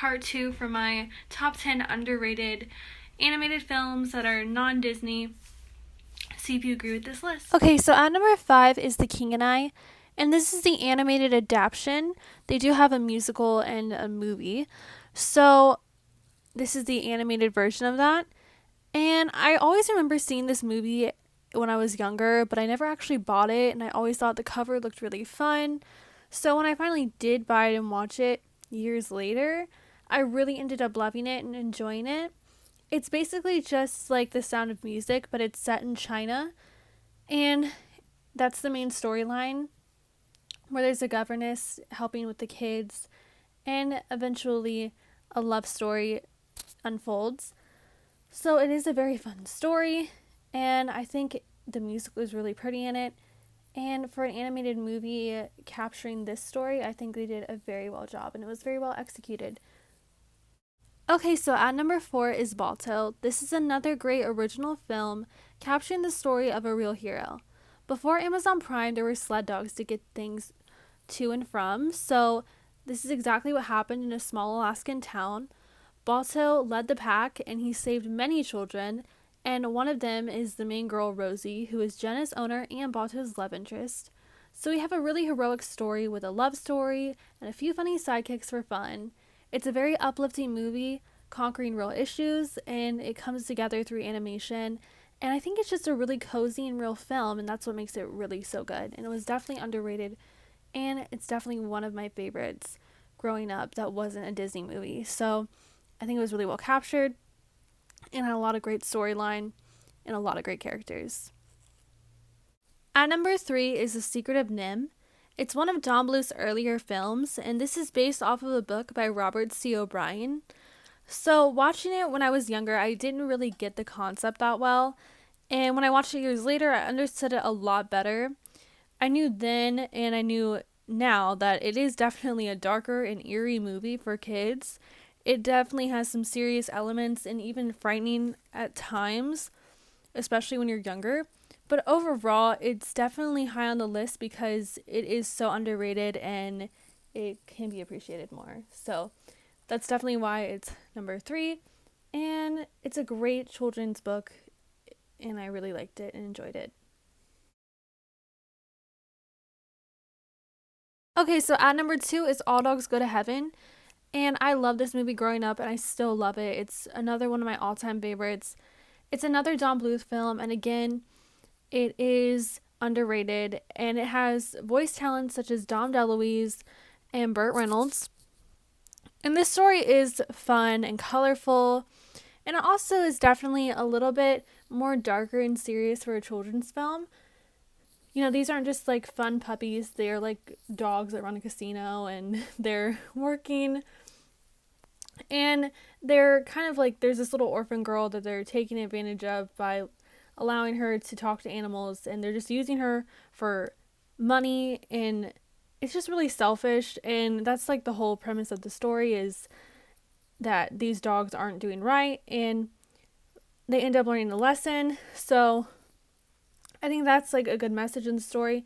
part 2 for my top 10 underrated animated films that are non-Disney. See if you agree with this list. Okay, so at number 5 is The King and I, and this is the animated adaptation. They do have a musical and a movie. So this is the animated version of that. And I always remember seeing this movie when I was younger, but I never actually bought it, and I always thought the cover looked really fun. So when I finally did buy it and watch it years later, I really ended up loving it and enjoying it. It's basically just like The Sound of Music, but it's set in China, and that's the main storyline, where there's a governess helping with the kids, and eventually a love story unfolds. So it is a very fun story, and I think the music was really pretty in it. And for an animated movie capturing this story, I think they did a very well job, and it was very well executed. Okay, so at number 4 is Balto. This is another great original film capturing the story of a real hero. Before Amazon Prime, there were sled dogs to get things to and from, so this is exactly what happened in a small Alaskan town. Balto led the pack and he saved many children, and one of them is the main girl, Rosie, who is Jenna's owner and Balto's love interest. So we have a really heroic story with a love story and a few funny sidekicks for fun. It's a very uplifting movie, conquering real issues, and it comes together through animation. And I think it's just a really cozy and real film, and that's what makes it really so good. And it was definitely underrated, and it's definitely one of my favorites growing up that wasn't a Disney movie. So I think it was really well captured and had a lot of great storyline and a lot of great characters. At number 3 is The Secret of NIMH. It's one of Don Bluth's earlier films, and this is based off of a book by Robert C. O'Brien. So watching it when I was younger, I didn't really get the concept that well, and when I watched it years later, I understood it a lot better. I knew then and I knew now that it is definitely a darker and eerie movie for kids. It definitely has some serious elements and even frightening at times, especially when you're younger. But overall, it's definitely high on the list because it is so underrated and it can be appreciated more. So that's definitely why it's number 3. And it's a great children's book, and I really liked it and enjoyed it. Okay, so at number 2 is All Dogs Go to Heaven. And I love this movie growing up, and I still love it. It's another one of my all-time favorites. It's another Don Bluth film, and again, it is underrated, and it has voice talents such as Dom DeLuise and Burt Reynolds. And this story is fun and colorful, and it also is definitely a little bit more darker and serious for a children's film. You know, these aren't just like fun puppies, they're like dogs that run a casino and they're working. And they're kind of like, there's this little orphan girl that they're taking advantage of by allowing her to talk to animals, and they're just using her for money, and it's just really selfish. And that's like the whole premise of the story, is that these dogs aren't doing right, and they end up learning a lesson. So I think that's like a good message in the story.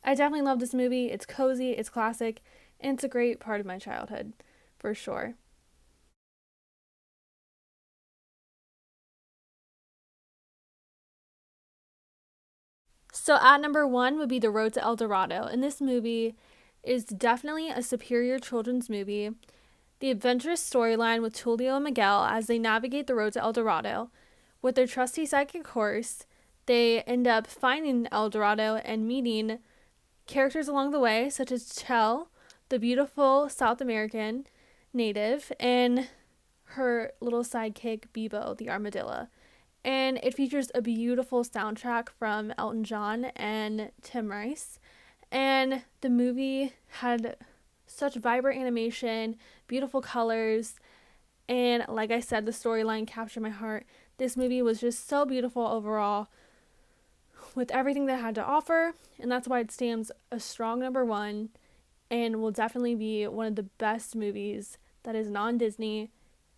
I definitely love this movie. It's cozy, it's classic, and it's a great part of my childhood for sure. So at number 1 would be The Road to El Dorado. And this movie is definitely a superior children's movie. The adventurous storyline with Tulio and Miguel as they navigate the road to El Dorado. With their trusty psychic horse, they end up finding El Dorado and meeting characters along the way, such as Chell, the beautiful South American native, and her little sidekick, Bebo, the armadillo. And it features a beautiful soundtrack from Elton John and Tim Rice. And the movie had such vibrant animation, beautiful colors, and like I said, the storyline captured my heart. This movie was just so beautiful overall, with everything that it had to offer, and that's why it stands a strong number 1 and will definitely be one of the best movies that is non-Disney,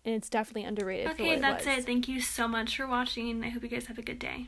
and it's definitely underrated for what Okay, it that's was. it. Thank you so much for watching. I hope you guys have a good day.